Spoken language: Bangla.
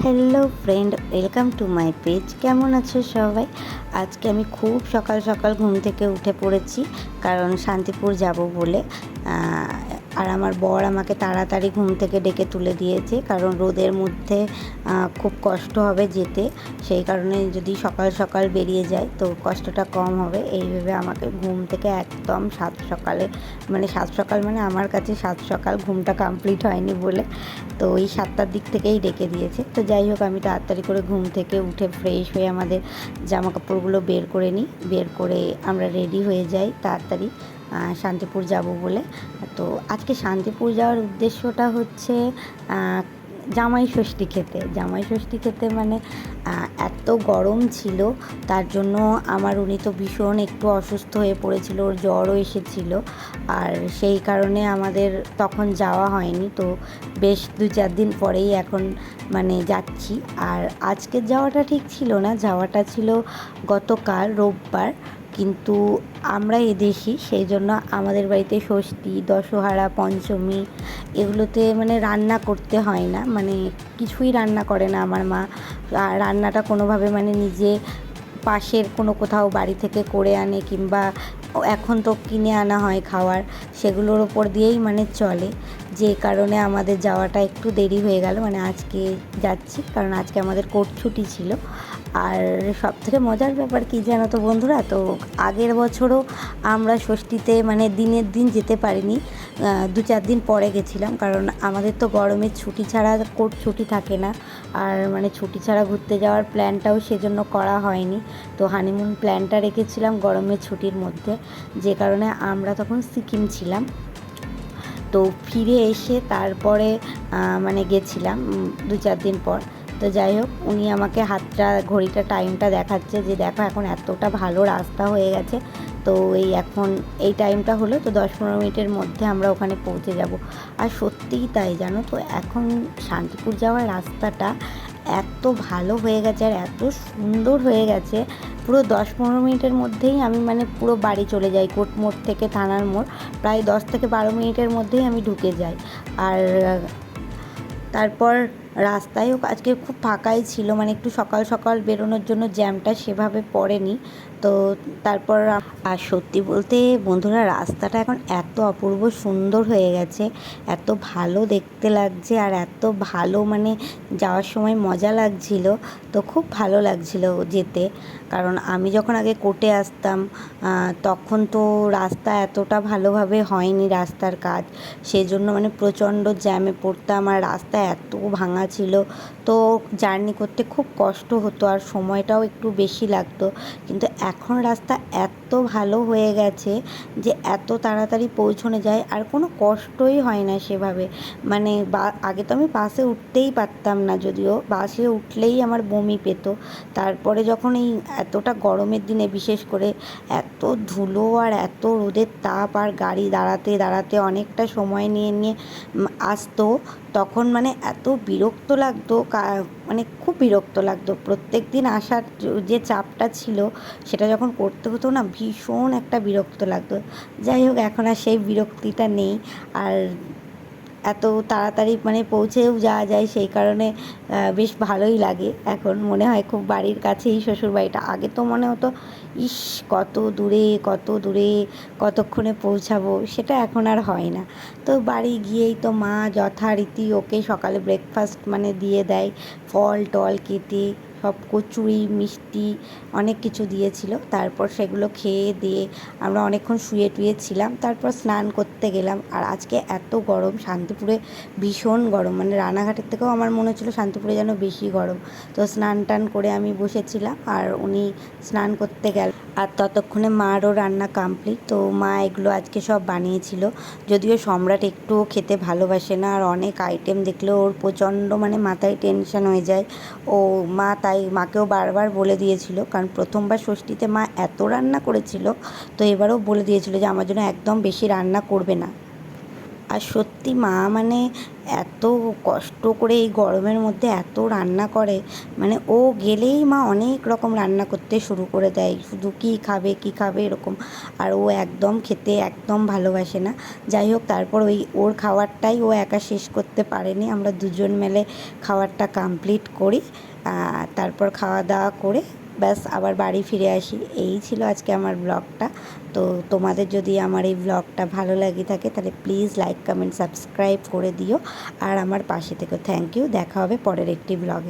Hello friend, welcome to my page. কেমন আছো সবাই? আজকে আমি খুব সকাল সকাল ঘুম থেকে উঠে পড়েছি, কারণ শান্তিপুর যাব বলে। আর আমার বর আমাকে তাড়াতাড়ি ঘুম থেকে ডেকে তুলে দিয়েছে, কারণ রোদের মধ্যে খুব কষ্ট হবে যেতে। সেই কারণে যদি সকাল সকাল বেরিয়ে যায় তো কষ্টটা কম হবে, এই ভেবে আমাকে ঘুম থেকে একদম সাত সকাল মানে আমার কাছে সাত সকাল, ঘুমটা কমপ্লিট হয়নি বলে তো ওই 7টার দিক থেকেই ডেকে দিয়েছে। তো যাই হোক, আমি তাড়াতাড়ি করে ঘুম থেকে উঠে ফ্রেশ হয়ে আমাদের জামা কাপড়গুলো বের করে নিই, বের করে আমরা রেডি হয়ে যাই তাড়াতাড়ি শান্তিপুর যাব বলে। তো আজকে শান্তিপুর যাওয়ার উদ্দেশ্যটা হচ্ছে জামাই ষষ্ঠী খেতে মানে এত গরম ছিল, তার জন্য উনি তো ভীষণ একটু অসুস্থ হয়ে পড়েছিল, ওর জ্বরও এসেছিল, আর সেই কারণে আমাদের তখন যাওয়া হয়নি। তো বেশ 2-4 দিন পরেই এখন যাচ্ছি। আর আজকের যাওয়াটা ঠিক ছিল না, যাওয়াটা ছিল গতকাল রোববার, কিন্তু আমরা এদেশি, সেই জন্য আমাদের বাড়িতে ষষ্ঠী, দশহারা, পঞ্চমী এগুলোতে রান্না করতে হয় না, কিছুই রান্না করে না আমার মা। রান্নাটা কোনোভাবে নিজে পাশের কোথাও বাড়ি থেকে করে আনে, কিংবা এখন তো কিনে আনা হয় খাওয়ার, সেগুলোর ওপর দিয়েই চলে। যে কারণে আমাদের যাওয়াটা একটু দেরি হয়ে গেল, আজকে যাচ্ছি কারণ আজকে আমাদের কোর্ট ছুটি ছিল। আর সবথেকে মজার ব্যাপার কী জানো তো বন্ধুরা, তো আগের বছরও আমরা ষষ্ঠীতে দিনের দিন যেতে পারিনি, 2-4 দিন পরে গেছিলাম, কারণ আমাদের তো গরমের ছুটি ছাড়া কোর্ট ছুটি থাকে না। আর ছুটি ছাড়া ঘুরতে যাওয়ার প্ল্যানটাও সেজন্য করা হয়নি। তো হানিমুন প্ল্যানটা রেখেছিলাম গরমের ছুটির মধ্যে, যে কারণে আমরা তখন সিকিম ছিলাম। তো ফিরে এসে তারপরে গেছিলাম 2-4 দিন পর। তো যাই হোক, উনি আমাকে ঘড়িটা টাইমটা দেখাচ্ছে যে দেখো এখন এতটা ভালো রাস্তা হয়ে গেছে, তো এখন এই টাইমটা হলো, তো 10-15 মিনিটের মধ্যে আমরা ওখানে পৌঁছে যাব। আর সত্যিই তাই, জানো তো, এখন শান্তিপুর যাওয়ার রাস্তাটা এত ভালো হয়ে গেছে আর এত সুন্দর হয়ে গেছে, পুরো 10-15 মিনিটের মধ্যেই আমি পুরো বাড়ি চলে যাই। কোর্ট মোড় থেকে থানার মোড় প্রায় 10-12 মিনিটের মধ্যেই আমি ঢুকে যাই। আর তারপর রাস্তায়ও আজকে খুব ফাঁকাই ছিল, একটু সকাল সকাল বেরোনোর জন্য জ্যামটা সেভাবে পড়েনি। তো তারপর আর সত্যি বলতে বন্ধুরা, রাস্তাটা এখন এত অপূর্ব সুন্দর হয়ে গেছে, এত ভালো দেখতে লাগছে, আর এত ভালো যাওয়ার সময় মজা লাগছিল। তো খুব ভালো লাগছিল যেতে, কারণ আমি যখন আগে কোর্টে আসতাম তখন তো রাস্তা এতটা ভালোভাবে হয়নি, রাস্তার কাজ, সেজন্য প্রচণ্ড জ্যামে পড়তাম, আর রাস্তা এত ভাঙা ছিল, তো জার্নি করতে খুব কষ্ট হতো আর সময়টাও একটু বেশি লাগতো। কিন্তু এখন রাস্তা এত ভালো হয়ে গেছে যে এত তাড়াতাড়ি পৌঁছানো যায়, আর কোনো কষ্টই হয় না সেভাবে। আগে তো আমি বাসে উঠতেই পারতাম না, যদিও বাসে উঠলেই আমার বমি পেত। তারপরে যখন এই এতটা গরমের দিনে বিশেষ করে এত ধুলো আর এত রোদের তাপ, আর গাড়ি দাঁড়াতে দাঁড়াতে অনেকটা সময় নিয়ে নিয়ে আসতো, তখন এত বিরক্ত লাগতো, খুব বিরক্ত লাগতো। প্রত্যেক দিন আসার যে চাপটা ছিল সেটা যখন করতে হতো না, ভীষণ একটা বিরক্ত লাগতো। যাই হোক, এখন আর সেই বিরক্তিটা নেই, আর এত তাড়াতাড়ি পৌঁছেও যাওয়া যায়, সেই কারণে বেশ ভালোই লাগে। এখন মনে হয় খুব বাড়ির কাছেই শ্বশুরবাড়িটা। আগে তো মনে হতো ইস কত দূরে কত দূরে, কতক্ষণে পৌঁছাবো, সেটা এখন আর হয় না। তো বাড়ি গিয়েই তো মা যথারীতি ওকে সকালে ব্রেকফাস্ট দিয়ে দেয়, ফল টল কেটে সব কচুরি মিষ্টি অনেক কিছু দিয়েছিল। তারপর সেগুলো খেয়ে দিয়ে আমরা অনেকক্ষণ শুয়ে টুয়ে ছিলাম, তারপর স্নান করতে গেলাম। আর আজকে এত গরম, শান্তিপুরে ভীষণ গরম, রানাঘাটের থেকেও আমার মনে হচ্ছিলো শান্তিপুরে যেন বেশি গরম। তো স্নান টান করে আমি বসেছিলাম, আর উনি স্নান করতে গেল, আর ততক্ষণে মারও রান্না কমপ্লিট। তো মা এগুলো আজকে সব বানিয়েছিল, যদিও সম্রাট একটুও খেতে ভালোবাসে না, আর অনেক আইটেম দেখলে ওর প্রচণ্ড মাথায় টেনশন হয়ে যায়। তাই মাকেও বারবার বলে দিয়েছিল, কারণ প্রথমবার ষষ্ঠীতে মা এত রান্না করেছিল, তো এবারেও বলে দিয়েছিল যে আমার জন্য একদম বেশি রান্না করবে না। আর সত্যি মা মানে এত কষ্ট করে এই গরমের মধ্যে এত রান্না করে, মানে ও গেলেই মা অনেক রকম রান্না করতে শুরু করে দেয়, শুধু কী খাবে কী খাবে এরকম। আর ও একদম খেতে একদম ভালোবাসে না। যাই হোক, তারপর ওর খাবারটাই ও একা শেষ করতে পারেনি, আমরা দুজন মিলে খাবারটা কমপ্লিট করি। তারপর খাওয়া দাওয়া করে ব্যাস আবার বাড়ি ফিরে আসি। এই ছিল আজকে আমার ব্লগটা। তো তোমাদের যদি আমার এই ব্লগটা ভালো লাগে থাকে তাহলে প্লিজ লাইক কমেন্ট সাবস্ক্রাইব করে দিও, আর আমার পাশে থেকো। Thank you. দেখা হবে পরের একটি ব্লগে।